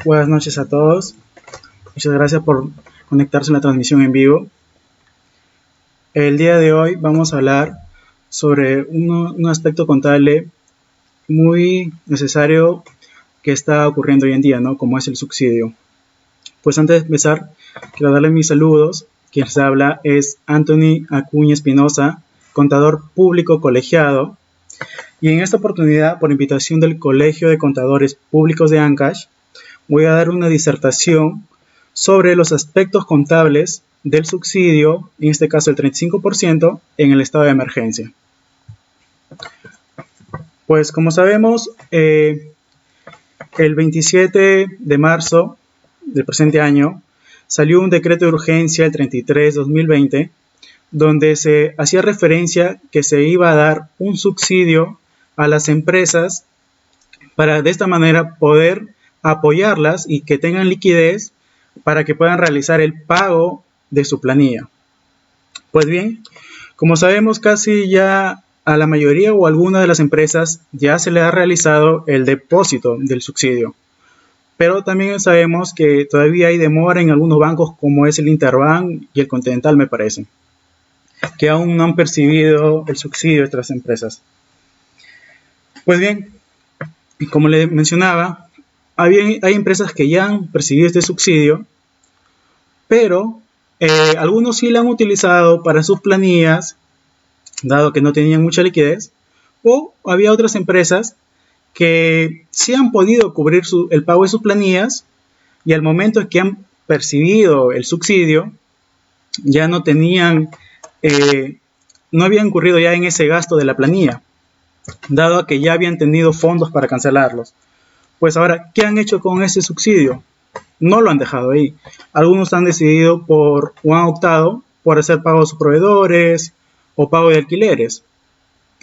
Buenas noches a todos. Muchas gracias por conectarse a la transmisión en vivo. El día de hoy vamos a hablar sobre un aspecto contable muy necesario que está ocurriendo hoy en día, ¿no? Como es el subsidio. Pues antes de empezar, quiero darle mis saludos. Quien les habla es Anthony Acuña Espinosa, contador público colegiado. Y en esta oportunidad, por invitación del Colegio de Contadores Públicos de Ancash, voy a dar una disertación sobre los aspectos contables del subsidio, en este caso el 35%, en el estado de emergencia. Pues como sabemos, el 27 de marzo del presente año salió un decreto de urgencia, el 33/2020, donde se hacía referencia que se iba a dar un subsidio a las empresas para de esta manera poder apoyarlas y que tengan liquidez para que puedan realizar el pago de su planilla. Pues bien, como sabemos, casi ya a la mayoría o alguna de las empresas ya se le ha realizado el depósito del subsidio. Pero también sabemos que todavía hay demora en algunos bancos como es el Interbank y el Continental, me parece, que aún no han percibido el subsidio de estas empresas. Pues bien, como les mencionaba, hay empresas que ya han percibido este subsidio, pero algunos sí lo han utilizado para sus planillas, dado que no tenían mucha liquidez, o había otras empresas que sí han podido cubrir el pago de sus planillas y al momento que han percibido el subsidio, ya no tenían, no habían incurrido ya en ese gasto de la planilla, dado que ya habían tenido fondos para cancelarlos. Pues ahora, ¿qué han hecho con ese subsidio? No lo han dejado ahí. Algunos han decidido o han optado por hacer pago a sus proveedores o pago de alquileres.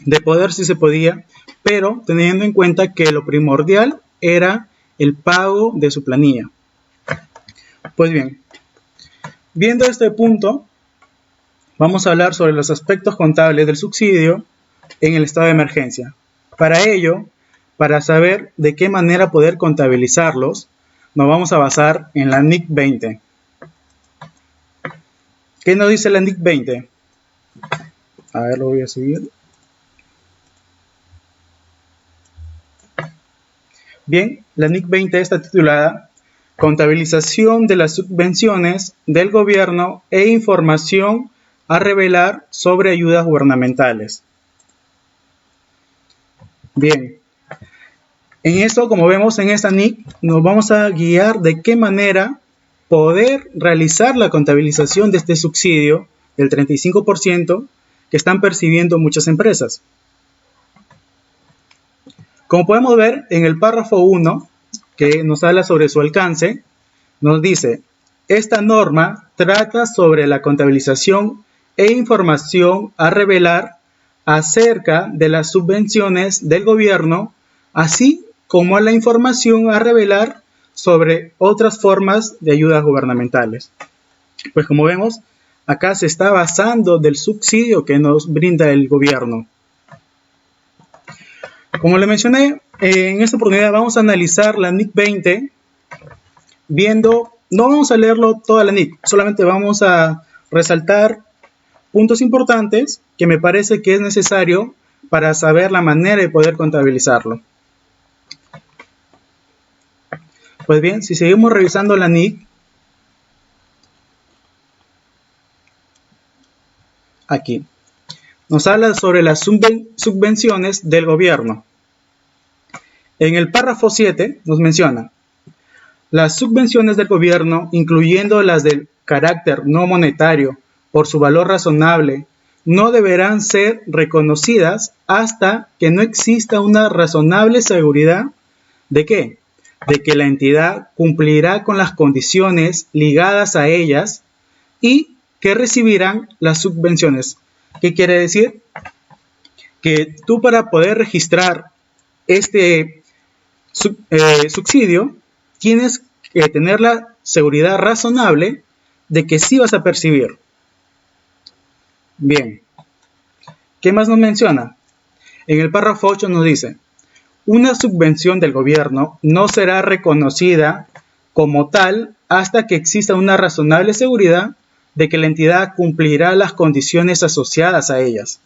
De poder sí se podía, pero teniendo en cuenta que lo primordial era el pago de su planilla. Pues bien, viendo este punto, vamos a hablar sobre los aspectos contables del subsidio en el estado de emergencia. Para ello, para saber de qué manera poder contabilizarlos, nos vamos a basar en la NIC 20. ¿Qué nos dice la NIC 20? A ver, lo voy a subir. Bien, la NIC 20 está titulada Contabilización de las subvenciones del gobierno e información a revelar sobre ayudas gubernamentales. Bien. En esto, como vemos en esta NIC, nos vamos a guiar de qué manera poder realizar la contabilización de este subsidio del 35% que están percibiendo muchas empresas. Como podemos ver en el párrafo 1, que nos habla sobre su alcance, nos dice, esta norma trata sobre la contabilización e información a revelar acerca de las subvenciones del gobierno, así como la información a revelar sobre otras formas de ayudas gubernamentales. Pues como vemos, acá se está basando del subsidio que nos brinda el gobierno. Como le mencioné, en esta oportunidad vamos a analizar la NIC 20, no vamos a leerlo toda la NIC, solamente vamos a resaltar puntos importantes que me parece que es necesario para saber la manera de poder contabilizarlo. Pues bien, si seguimos revisando la NIC, aquí, nos habla sobre las subvenciones del gobierno. En el párrafo 7 nos menciona, las subvenciones del gobierno, incluyendo las del carácter no monetario, por su valor razonable, no deberán ser reconocidas hasta que no exista una razonable seguridad ¿de qué? De que la entidad cumplirá con las condiciones ligadas a ellas y que recibirán las subvenciones. ¿Qué quiere decir? Que tú para poder registrar este subsidio tienes que tener la seguridad razonable de que sí vas a percibir. Bien. ¿Qué más nos menciona? En el párrafo 8 nos dice, una subvención del gobierno no será reconocida como tal hasta que exista una razonable seguridad de que la entidad cumplirá las condiciones asociadas a ellas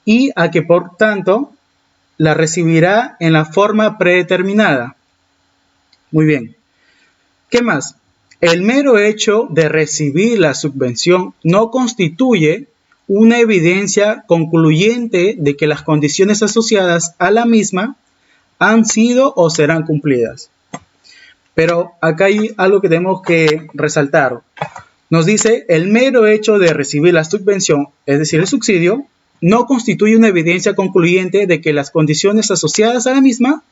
y a que por tanto la recibirá en la forma predeterminada. Muy bien. ¿Qué más? El mero hecho de recibir la subvención no constituye una evidencia concluyente de que las condiciones asociadas a la misma han sido o serán cumplidas. Pero acá hay algo que tenemos que resaltar. Nos dice, el mero hecho de recibir la subvención, es decir, el subsidio, no constituye una evidencia concluyente de que las condiciones asociadas a la misma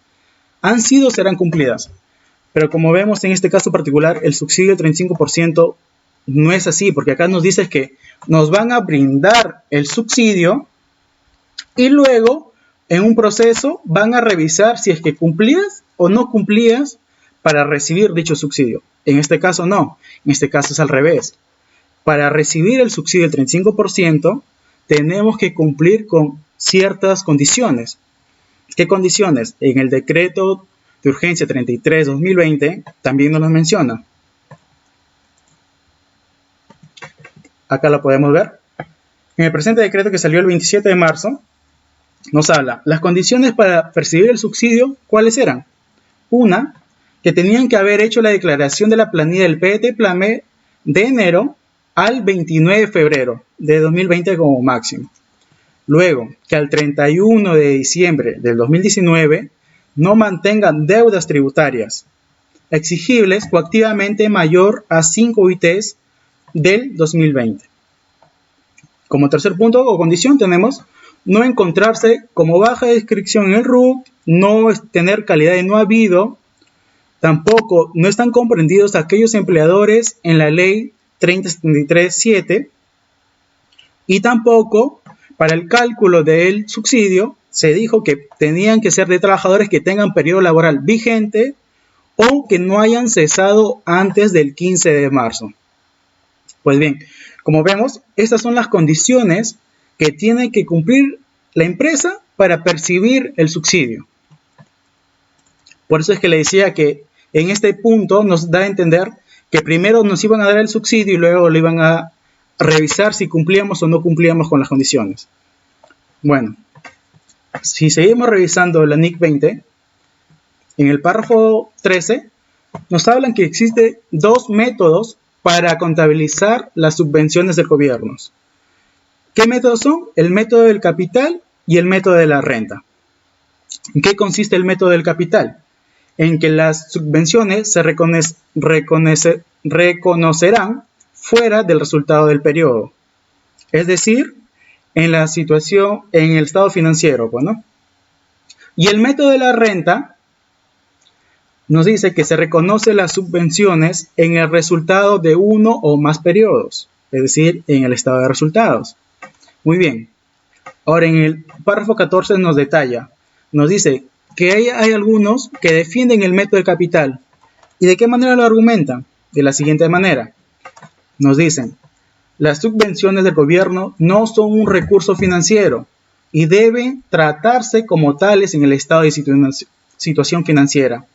han sido o serán cumplidas. Pero como vemos en este caso particular, el subsidio del 35% no es así, porque acá nos dice que nos van a brindar el subsidio y luego en un proceso van a revisar si es que cumplías o no cumplías para recibir dicho subsidio. En este caso no, en este caso es al revés. Para recibir el subsidio del 35% tenemos que cumplir con ciertas condiciones. ¿Qué condiciones? En el decreto de urgencia 33/2020 también nos lo menciona. Acá lo podemos ver. En el presente decreto que salió el 27 de marzo, nos habla, las condiciones para percibir el subsidio, ¿cuáles eran? Una, que tenían que haber hecho la declaración de la planilla del PET-PLAME de enero al 29 de febrero de 2020 como máximo. Luego, que al 31 de diciembre del 2019 no mantengan deudas tributarias exigibles coactivamente mayor a 5 UITs del 2020. Como tercer punto o condición tenemos no encontrarse como baja de inscripción en el RUC, no tener calidad de no habido, tampoco no están comprendidos aquellos empleadores en la ley 3073/7 y tampoco para el cálculo del subsidio se dijo que tenían que ser de trabajadores que tengan periodo laboral vigente o que no hayan cesado antes del 15 de marzo. Pues bien, como vemos, estas son las condiciones que tiene que cumplir la empresa para percibir el subsidio. Por eso es que le decía que en este punto nos da a entender que primero nos iban a dar el subsidio y luego lo iban a revisar si cumplíamos o no cumplíamos con las condiciones. Bueno, si seguimos revisando la NIC 20, en el párrafo 13 nos hablan que existen dos métodos para contabilizar las subvenciones del gobierno. ¿Qué métodos son? El método del capital y el método de la renta. ¿En qué consiste el método del capital? En que las subvenciones se reconocerán fuera del resultado del periodo. Es decir, en la situación, en el estado financiero, ¿no? Y el método de la renta nos dice que se reconoce las subvenciones en el resultado de uno o más periodos, es decir, en el estado de resultados. Muy bien. Ahora en el párrafo 14 nos detalla, nos dice que hay algunos que defienden el método de capital. ¿Y de qué manera lo argumentan? De la siguiente manera. Nos dicen, las subvenciones del gobierno no son un recurso financiero y deben tratarse como tales en el estado de situación financiera,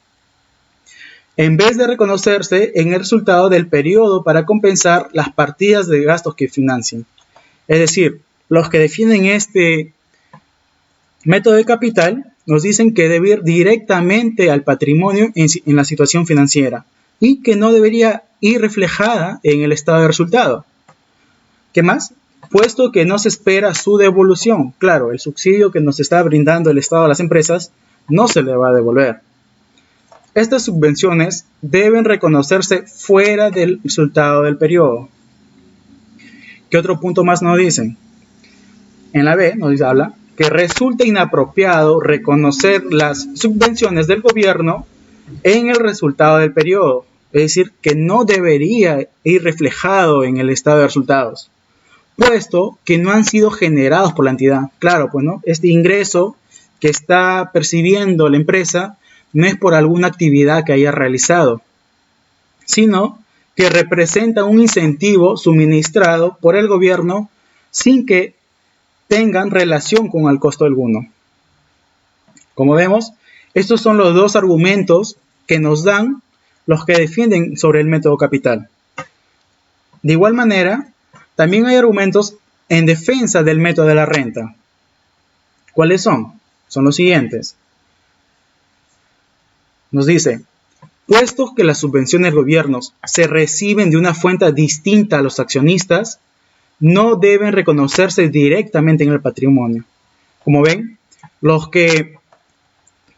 en vez de reconocerse en el resultado del periodo para compensar las partidas de gastos que financien. Es decir, los que defienden este método de capital nos dicen que debe ir directamente al patrimonio en la situación financiera y que no debería ir reflejada en el estado de resultado. ¿Qué más? Puesto que no se espera su devolución. Claro, el subsidio que nos está brindando el Estado a las empresas no se le va a devolver. Estas subvenciones deben reconocerse fuera del resultado del periodo. ¿Qué otro punto más nos dicen? En la B nos habla que resulta inapropiado reconocer las subvenciones del gobierno en el resultado del periodo. Es decir, que no debería ir reflejado en el estado de resultados, puesto que no han sido generados por la entidad. Claro, pues no, este ingreso que está percibiendo la empresa no es por alguna actividad que haya realizado, sino que representa un incentivo suministrado por el gobierno sin que tengan relación con el costo alguno. Como vemos, estos son los dos argumentos que nos dan los que defienden sobre el método capital. De igual manera, también hay argumentos en defensa del método de la renta. ¿Cuáles son? Son los siguientes. Nos dice, puesto que las subvenciones del gobierno se reciben de una fuente distinta a los accionistas, no deben reconocerse directamente en el patrimonio. Como ven, los que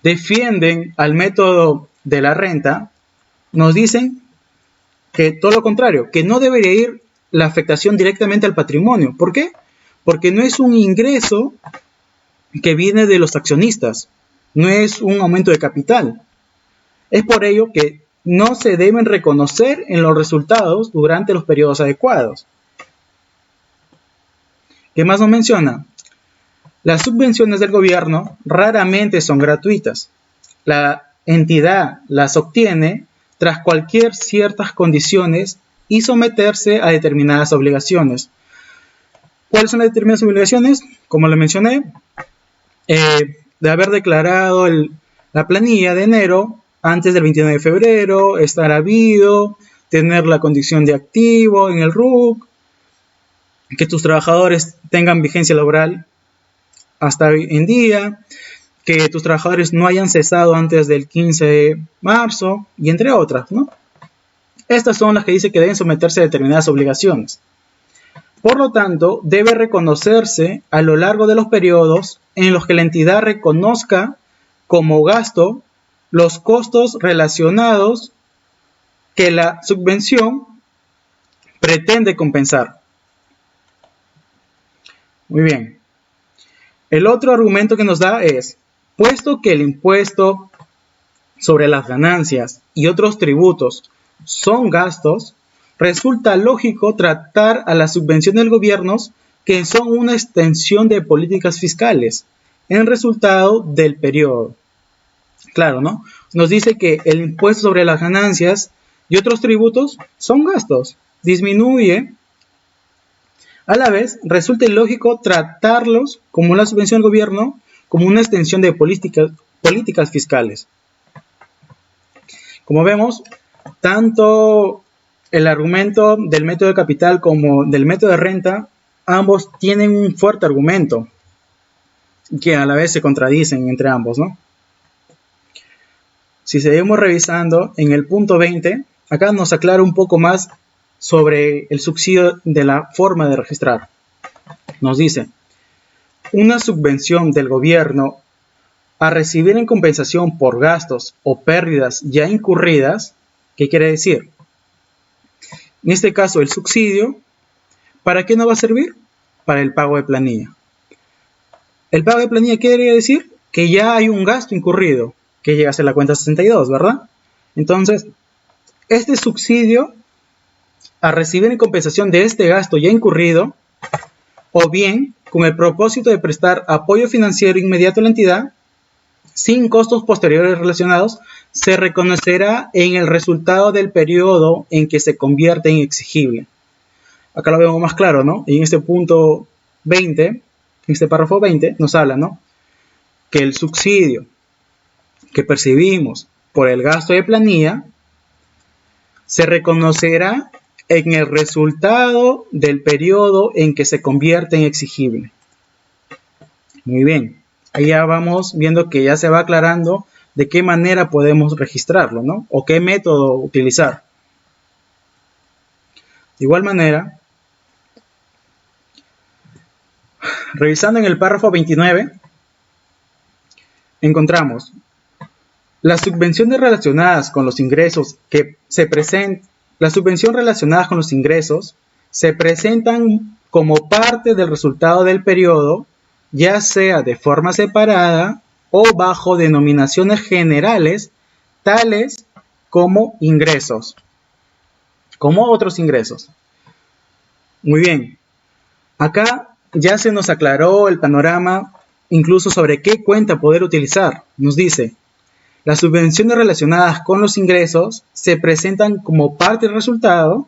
defienden al método de la renta nos dicen que todo lo contrario, que no debería ir la afectación directamente al patrimonio. ¿Por qué? Porque no es un ingreso que viene de los accionistas, no es un aumento de capital. Es por ello que no se deben reconocer en los resultados durante los periodos adecuados. ¿Qué más nos menciona? Las subvenciones del gobierno raramente son gratuitas. La entidad las obtiene tras cualquier ciertas condiciones y someterse a determinadas obligaciones. ¿Cuáles son las determinadas obligaciones? Como le mencioné, de haber declarado la planilla de enero antes del 29 de febrero, estar habido, tener la condición de activo en el RUC, que tus trabajadores tengan vigencia laboral hasta hoy en día, que tus trabajadores no hayan cesado antes del 15 de marzo, y entre otras, ¿no? Estas son las que dice que deben someterse a determinadas obligaciones. Por lo tanto, debe reconocerse a lo largo de los periodos en los que la entidad reconozca como gasto los costos relacionados que la subvención pretende compensar. Muy bien. El otro argumento que nos da es, puesto que el impuesto sobre las ganancias y otros tributos son gastos, resulta lógico tratar a las subvenciones del gobierno que son una extensión de políticas fiscales en resultado del periodo. Claro, ¿no? Nos dice que el impuesto sobre las ganancias y otros tributos son gastos, disminuye. A la vez, resulta lógico tratarlos como una subvención del gobierno, como una extensión de políticas fiscales. Como vemos, tanto el argumento del método de capital como del método de renta, ambos tienen un fuerte argumento, que a la vez se contradicen entre ambos, ¿no? Si seguimos revisando, en el punto 20, acá nos aclara un poco más sobre el subsidio de la forma de registrar. Nos dice, una subvención del gobierno a recibir en compensación por gastos o pérdidas ya incurridas, ¿qué quiere decir? En este caso, el subsidio, ¿para qué nos va a servir? Para el pago de planilla. El pago de planilla quiere decir que ya hay un gasto incurrido, que llega a ser la cuenta 62, ¿verdad? Entonces, este subsidio a recibir en compensación de este gasto ya incurrido, o bien con el propósito de prestar apoyo financiero inmediato a la entidad, sin costos posteriores relacionados, se reconocerá en el resultado del periodo en que se convierte en exigible. Acá lo vemos más claro, ¿no? Y en este punto 20, en este párrafo 20, nos habla, ¿no? Que el subsidio que percibimos por el gasto de planilla se reconocerá en el resultado del periodo en que se convierte en exigible. Muy bien, ahí ya vamos viendo que ya se va aclarando de qué manera podemos registrarlo, ¿no? O qué método utilizar. De igual manera, revisando en el párrafo 29, encontramos las subvenciones relacionadas con los ingresos las subvenciones relacionadas con los ingresos se presentan como parte del resultado del periodo, ya sea de forma separada o bajo denominaciones generales, tales como ingresos, como otros ingresos. Muy bien, acá ya se nos aclaró el panorama incluso sobre qué cuenta poder utilizar. Nos dice, las subvenciones relacionadas con los ingresos se presentan como parte del resultado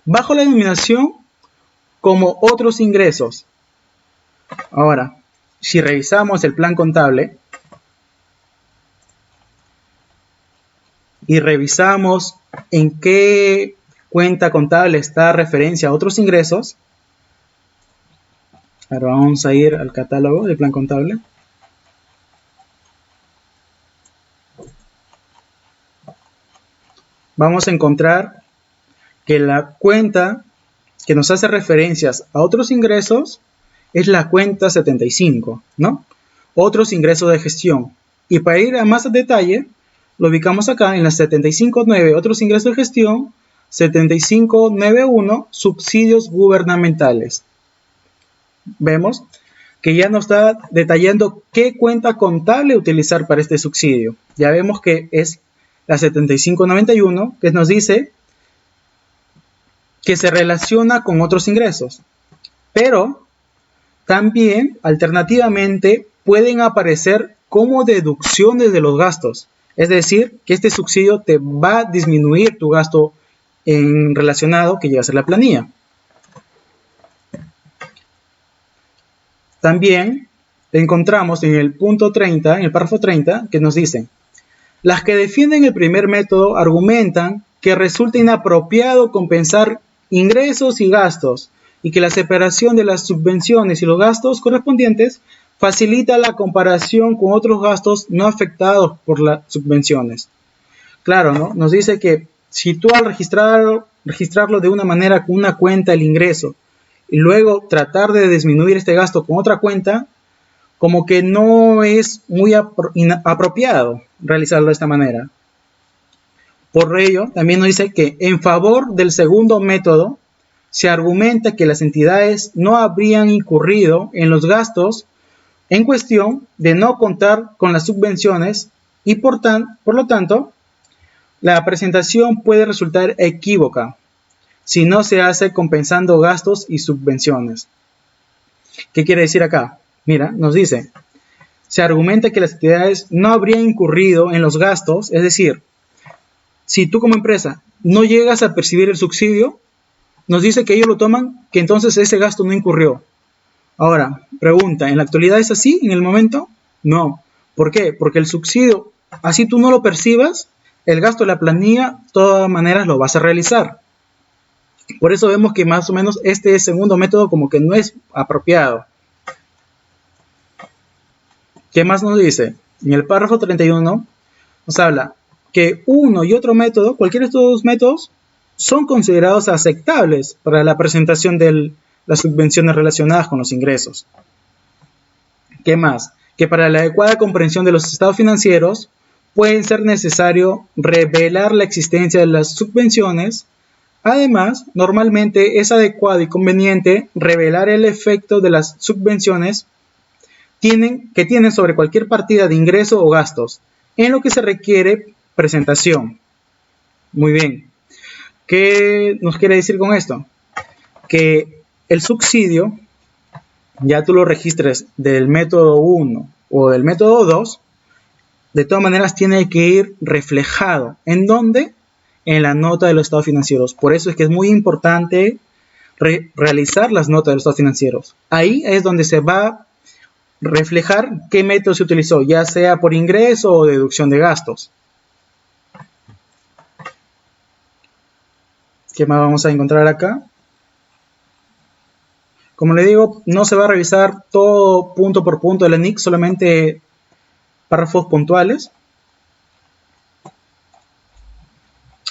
bajo la denominación como otros ingresos. Ahora, si revisamos el plan contable, y revisamos en qué cuenta contable está referencia a otros ingresos, ahora vamos a ir al catálogo del plan contable. Vamos a encontrar que la cuenta que nos hace referencias a otros ingresos es la cuenta 75, ¿no? Otros ingresos de gestión. Y para ir a más detalle, lo ubicamos acá en la 75.9, otros ingresos de gestión, 75.9.1, subsidios gubernamentales. Vemos que ya nos está detallando qué cuenta contable utilizar para este subsidio. Ya vemos que es la 75.91, que nos dice que se relaciona con otros ingresos. Pero también, alternativamente, pueden aparecer como deducciones de los gastos. Es decir, que este subsidio te va a disminuir tu gasto relacionado que lleva a ser la planilla. También encontramos en el punto 30, en el párrafo 30, que nos dice: las que defienden el primer método argumentan que resulta inapropiado compensar ingresos y gastos y que la separación de las subvenciones y los gastos correspondientes facilita la comparación con otros gastos no afectados por las subvenciones. Claro, ¿no? Nos dice que si tú al registrarlo de una manera con una cuenta el ingreso y luego tratar de disminuir este gasto con otra cuenta, como que no es muy apropiado realizarlo de esta manera. Por ello, también nos dice que en favor del segundo método se argumenta que las entidades no habrían incurrido en los gastos en cuestión de no contar con las subvenciones y por lo tanto la presentación puede resultar equívoca si no se hace compensando gastos y subvenciones. ¿Qué quiere decir acá? Mira, nos dice, se argumenta que las entidades no habrían incurrido en los gastos, es decir, si tú como empresa no llegas a percibir el subsidio, nos dice que ellos lo toman, que entonces ese gasto no incurrió. Ahora, pregunta, ¿en la actualidad es así en el momento? No. ¿Por qué? Porque el subsidio, así tú no lo percibas, el gasto de la planilla, de todas maneras lo vas a realizar. Por eso vemos que más o menos este segundo método como que no es apropiado. ¿Qué más nos dice? En el párrafo 31 nos habla que uno y otro método, cualquiera de estos dos métodos, son considerados aceptables para la presentación de las subvenciones relacionadas con los ingresos. ¿Qué más? Que para la adecuada comprensión de los estados financieros puede ser necesario revelar la existencia de las subvenciones. Además, normalmente es adecuado y conveniente revelar el efecto de las subvenciones que tienen sobre cualquier partida de ingreso o gastos, en lo que se requiere presentación. Muy bien. ¿Qué nos quiere decir con esto? Que el subsidio, ya tú lo registres del método 1 o del método 2, de todas maneras tiene que ir reflejado. ¿En dónde? En la nota de los estados financieros. Por eso es que es muy importante realizar las notas de los estados financieros. Ahí es donde se va a reflejar qué método se utilizó, ya sea por ingreso o deducción de gastos. ¿Qué más vamos a encontrar acá? Como le digo, no se va a revisar todo punto por punto del ENIC, solamente párrafos puntuales.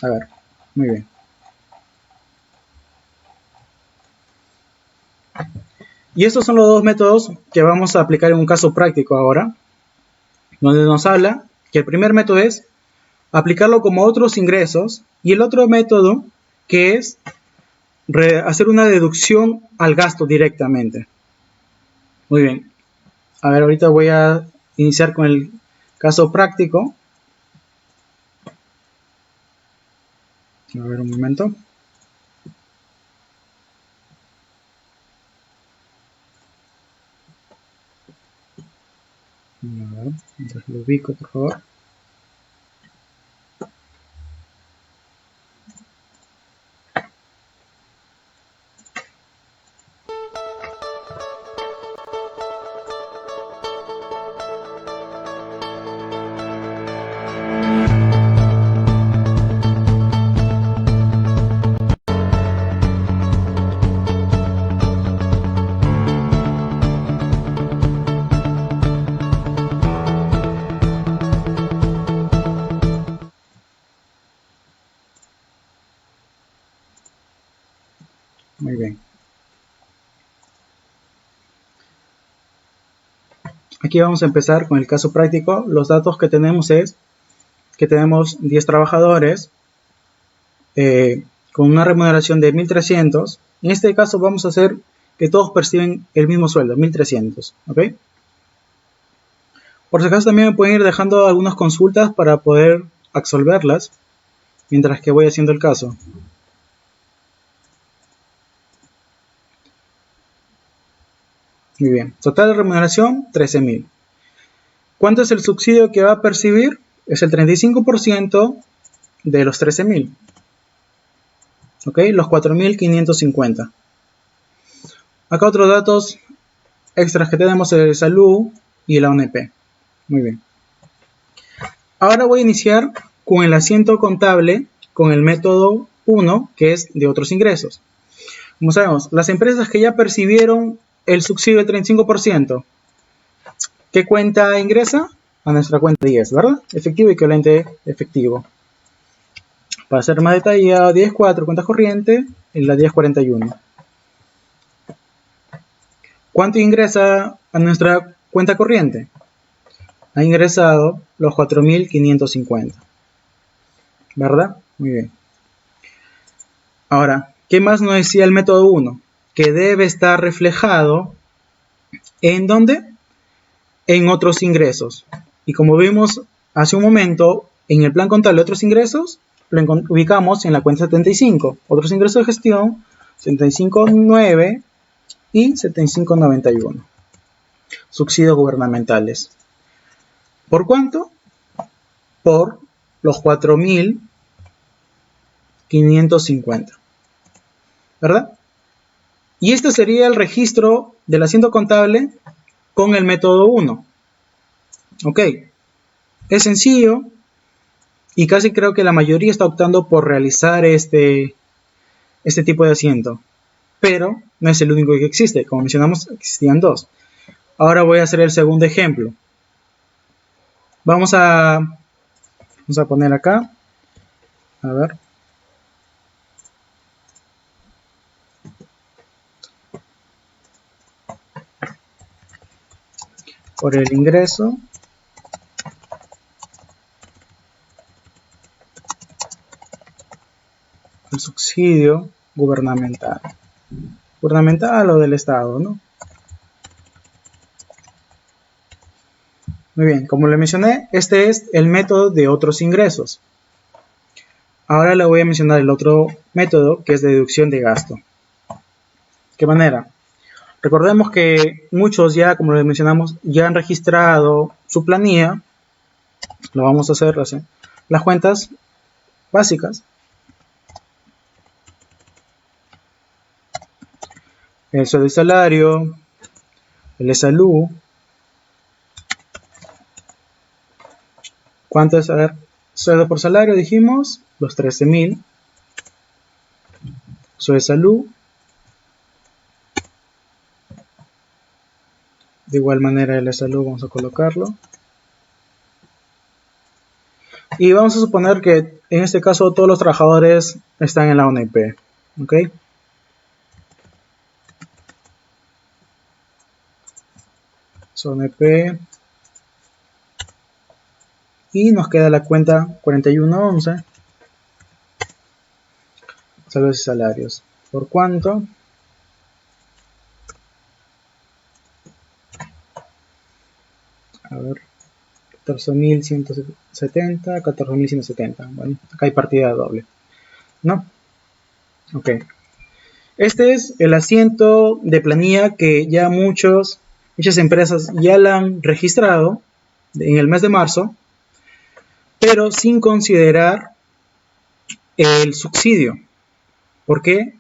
A ver, muy bien. Y estos son los dos métodos que vamos a aplicar en un caso práctico ahora, donde nos habla que el primer método es aplicarlo como otros ingresos y el otro método que es hacer una deducción al gasto directamente. Muy bien. A ver, ahorita voy a iniciar con el caso práctico. A ver, un momento. A ver, entonces lo ubico, por favor. Aquí vamos a empezar con el caso práctico. Los datos que tenemos es que tenemos 10 trabajadores con una remuneración de 1.300. En este caso vamos a hacer que todos perciben el mismo sueldo, 1.300. ¿Ok? Por si acaso también me pueden ir dejando algunas consultas para poder absolverlas mientras que voy haciendo el caso. Muy bien. Total de remuneración, 13.000. ¿Cuánto es el subsidio que va a percibir? Es el 35% de los 13.000. ¿Ok? Los 4.550. Acá otros datos extras que tenemos: el salud y la ONP. Muy bien. Ahora voy a iniciar con el asiento contable con el método 1, que es de otros ingresos. Como sabemos, las empresas que ya percibieron el subsidio del 35%, ¿qué cuenta ingresa? A nuestra cuenta 10, ¿verdad? Efectivo equivalente efectivo. Para ser más detallado, 10.4, cuenta corriente, en la 10.41. ¿Cuánto ingresa a nuestra cuenta corriente? Ha ingresado los 4.550. ¿Verdad? Muy bien. Ahora, ¿qué más nos decía el método 1? Que debe estar reflejado ¿en dónde? En otros ingresos. Y como vimos hace un momento, en el plan contable de otros ingresos, lo ubicamos en la cuenta 75. Otros ingresos de gestión, 75.9 y 75.91. Subsidios gubernamentales. ¿Por cuánto? Por los 4.550. ¿Verdad? Y este sería el registro del asiento contable con el método 1. Ok. Es sencillo y casi creo que la mayoría está optando por realizar este tipo de asiento. Pero no es el único que existe. Como mencionamos, existían dos. Ahora voy a hacer el segundo ejemplo. Vamos a poner acá. A ver. Por el ingreso. El subsidio gubernamental. Gubernamental o del Estado, ¿no? Muy bien, como le mencioné, este es el método de otros ingresos. Ahora le voy a mencionar el otro método, que es de deducción de gasto. ¿Qué manera? Recordemos que muchos ya, como les mencionamos, ya han registrado su planilla. Lo vamos a hacer así. Las cuentas básicas. El sueldo y salario, el de salud. ¿Cuánto es? A ver, sueldo por salario dijimos, los 13.000. Sueldo de salud. De igual manera el de salud vamos a colocarlo. Y vamos a suponer que en este caso todos los trabajadores están en la ONP. ¿Ok? ONP. Y nos queda la cuenta 4111. Salarios y salarios. ¿Por cuánto? A ver. 14.170, 14.170. Bueno, acá hay partida doble. ¿No? Ok. Este es el asiento de planilla que ya muchas empresas ya la han registrado en el mes de marzo, pero sin considerar el subsidio. ¿Por qué?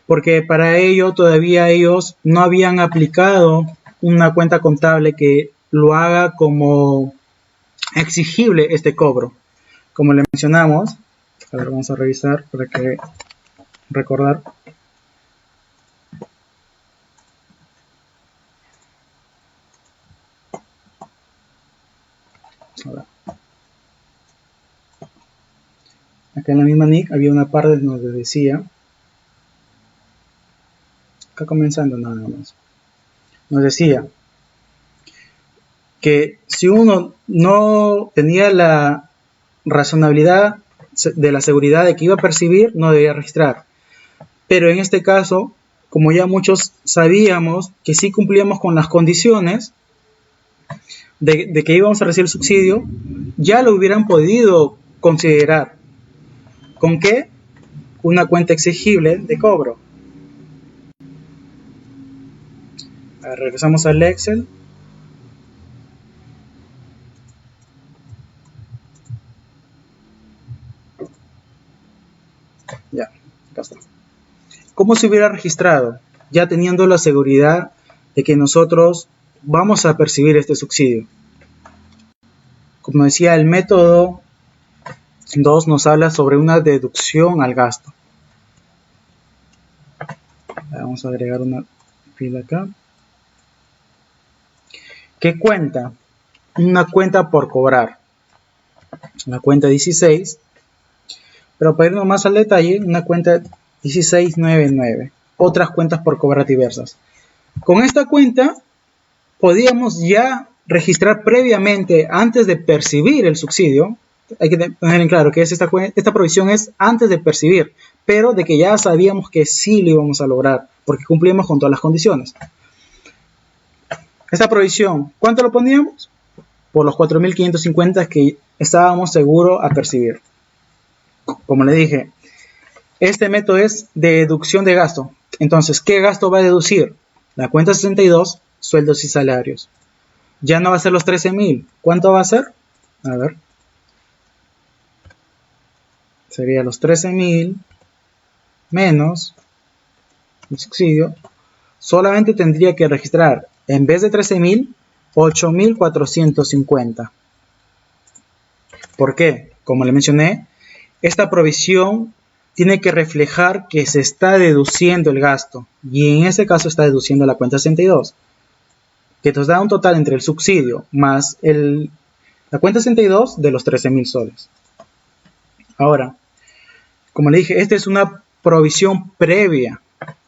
Porque para ello todavía ellos no habían aplicado una cuenta contable que lo haga como exigible este cobro. Como le mencionamos, a ver, vamos a revisar para que recordar. Acá en la misma NIC había una parte donde decía, acá comenzando nada más, nos decía, que si uno no tenía la razonabilidad de la seguridad de que iba a percibir, no debía registrar. Pero en este caso, como ya muchos sabíamos que sí cumplíamos con las condiciones de que íbamos a recibir el subsidio, ya lo hubieran podido considerar. ¿Con qué? Una cuenta exigible de cobro. Regresamos al Excel. Ya, acá está. ¿Cómo se hubiera registrado? Ya teniendo la seguridad de que nosotros vamos a percibir este subsidio. Como decía, el método 2 nos habla sobre una deducción al gasto. Vamos a agregar una fila acá. ¿Qué cuenta? Una cuenta por cobrar. La cuenta 16. Pero para irnos más al detalle, una cuenta 1699. Otras cuentas por cobrar diversas. Con esta cuenta podíamos ya registrar previamente, antes de percibir el subsidio. Hay que tener en claro que esta provisión es antes de percibir, pero de que ya sabíamos que sí lo íbamos a lograr, porque cumplimos con todas las condiciones. Esta provisión, ¿cuánto lo poníamos? Por los 4.550 que estábamos seguros a percibir. Como le dije, este método es de deducción de gasto. Entonces, ¿qué gasto va a deducir? La cuenta 62, sueldos y salarios. Ya no va a ser los 13.000. ¿Cuánto va a ser? A ver. Sería los 13.000 menos el subsidio. Solamente tendría que registrar, en vez de 13.000, 8.450. ¿Por qué? Como le mencioné, esta provisión tiene que reflejar que se está deduciendo el gasto. Y en este caso está deduciendo la cuenta 62. Que nos da un total entre el subsidio más la cuenta 62 de los 13.000 soles. Ahora, como le dije, esta es una provisión previa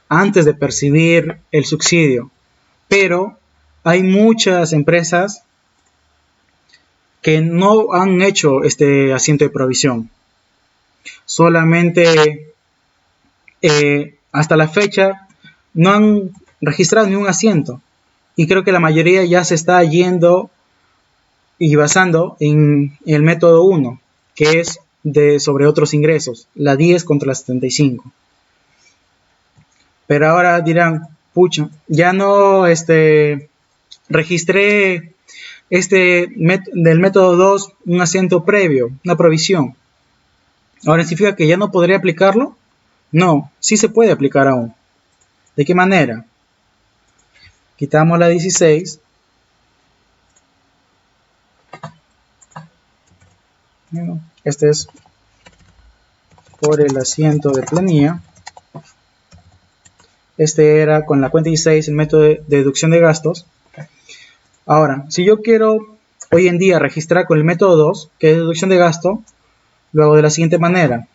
antes de percibir el subsidio. Pero hay muchas empresas que no han hecho este asiento de provisión. Solamente hasta la fecha no han registrado ni un asiento. Y creo que la mayoría ya se está yendo y basando en el método 1, que es sobre otros ingresos, la 10 contra la 75. Pero ahora dirán, pucha, ya no registré del método 2 un asiento previo, una provisión. ¿Ahora significa que ya no podré aplicarlo? No, sí se puede aplicar aún. ¿De qué manera? Quitamos la 16. Este es por el asiento de planilla. Este era con la cuenta 16, el método de deducción de gastos. Ahora, si yo quiero hoy en día registrar con el método 2, que es deducción de gasto, lo hago de la siguiente manera.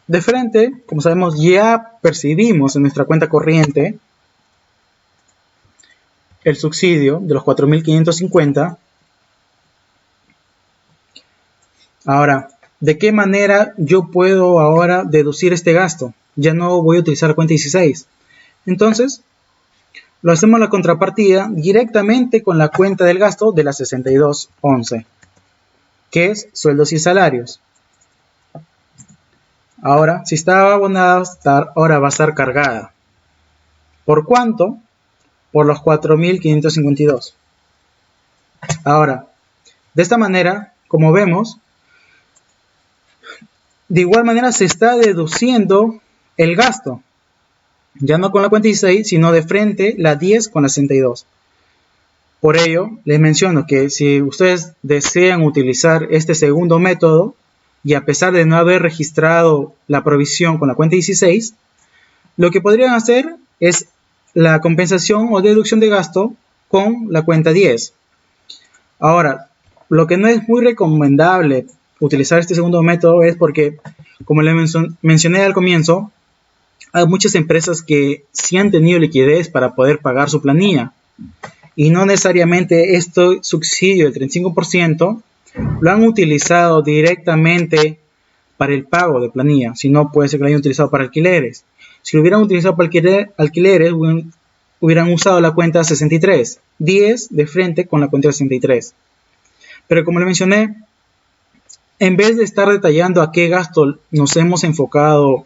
De frente, como sabemos, ya percibimos en nuestra cuenta corriente el subsidio de los 4.550. Ahora, ¿de qué manera yo puedo ahora deducir este gasto? Ya no voy a utilizar la cuenta 16. Entonces, lo hacemos la contrapartida directamente con la cuenta del gasto de la 6211, que es sueldos y salarios. Ahora, si estaba abonada, ahora va a estar cargada. ¿Por cuánto? Por los 4.552. Ahora, de esta manera, como vemos, de igual manera se está deduciendo el gasto. Ya no con la cuenta 16, sino de frente la 10 con la 62. Por ello, les menciono que si ustedes desean utilizar este segundo método, y a pesar de no haber registrado la provisión con la cuenta 16, lo que podrían hacer es la compensación o deducción de gasto con la cuenta 10. Ahora, lo que no es muy recomendable utilizar este segundo método es porque, como le mencioné al comienzo, hay muchas empresas que sí han tenido liquidez para poder pagar su planilla y no necesariamente este subsidio del 35% lo han utilizado directamente para el pago de planilla, sino puede ser que lo hayan utilizado para alquileres. Si lo hubieran utilizado para alquileres, hubieran usado la cuenta 63, 10 de frente con la cuenta 63. Pero como le mencioné, en vez de estar detallando a qué gasto nos hemos enfocado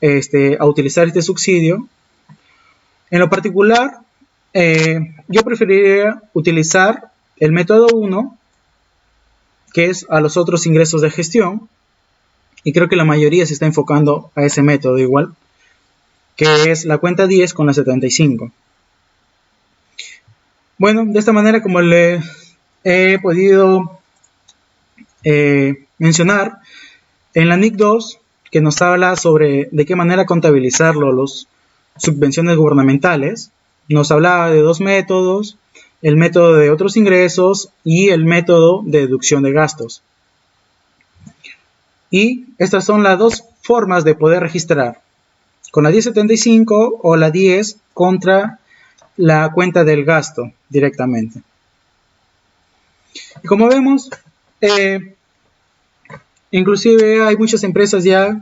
a utilizar este subsidio, en lo particular, yo preferiría utilizar el método 1, que es a los otros ingresos de gestión, y creo que la mayoría se está enfocando a ese método igual, que es la cuenta 10 con la 75. Bueno, de esta manera, como le he podido mencionar, en la NIC 2, que nos habla sobre de qué manera contabilizarlo los subvenciones gubernamentales, nos hablaba de dos métodos, el método de otros ingresos y el método de deducción de gastos. Y estas son las dos formas de poder registrar, con la 1075 o la 10 contra la cuenta del gasto directamente. Y como vemos, inclusive hay muchas empresas ya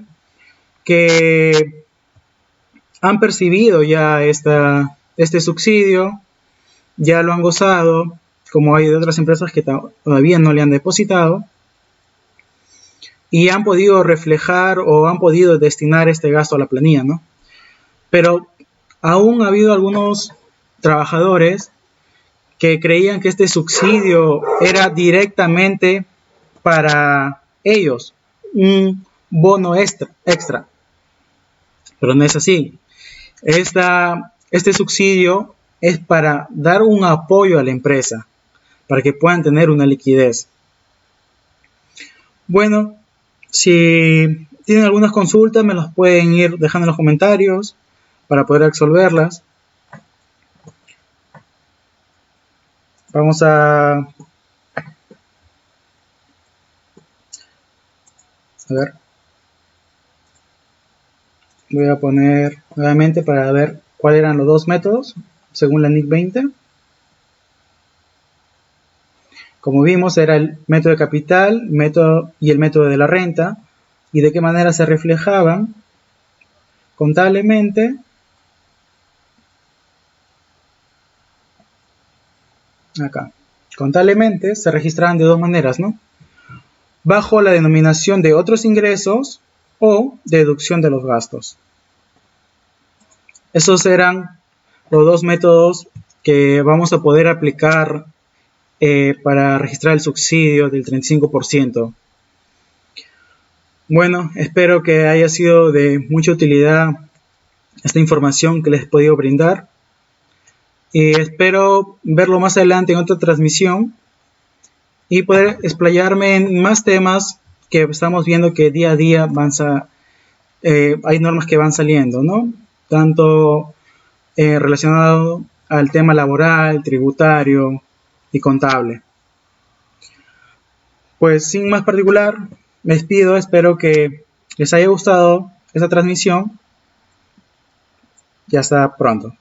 que han percibido ya este subsidio, ya lo han gozado, como hay de otras empresas que todavía no le han depositado, y han podido reflejar o han podido destinar este gasto a la planilla, ¿no? Pero aún ha habido algunos trabajadores que creían que este subsidio era directamente para ellos, un bono extra. Pero no es así. Este subsidio es para dar un apoyo a la empresa, para que puedan tener una liquidez. Bueno, si tienen algunas consultas, me las pueden ir dejando en los comentarios para poder resolverlas. Vamos a ver. Voy a poner nuevamente para ver cuáles eran los dos métodos según la NIC 20. Como vimos, era el método de capital y el método de la renta, y de qué manera se reflejaban contablemente. Acá. Contablemente se registraban de dos maneras, ¿no? Bajo la denominación de otros ingresos o deducción de los gastos. Esos eran los dos métodos que vamos a poder aplicar para registrar el subsidio del 35%. Bueno, espero que haya sido de mucha utilidad esta información que les he podido brindar. Y espero verlo más adelante en otra transmisión y poder explayarme en más temas que estamos viendo que día a día hay normas que van saliendo, ¿no? Tanto relacionado al tema laboral, tributario y contable. Pues sin más particular, me despido, espero que les haya gustado esta transmisión y hasta pronto.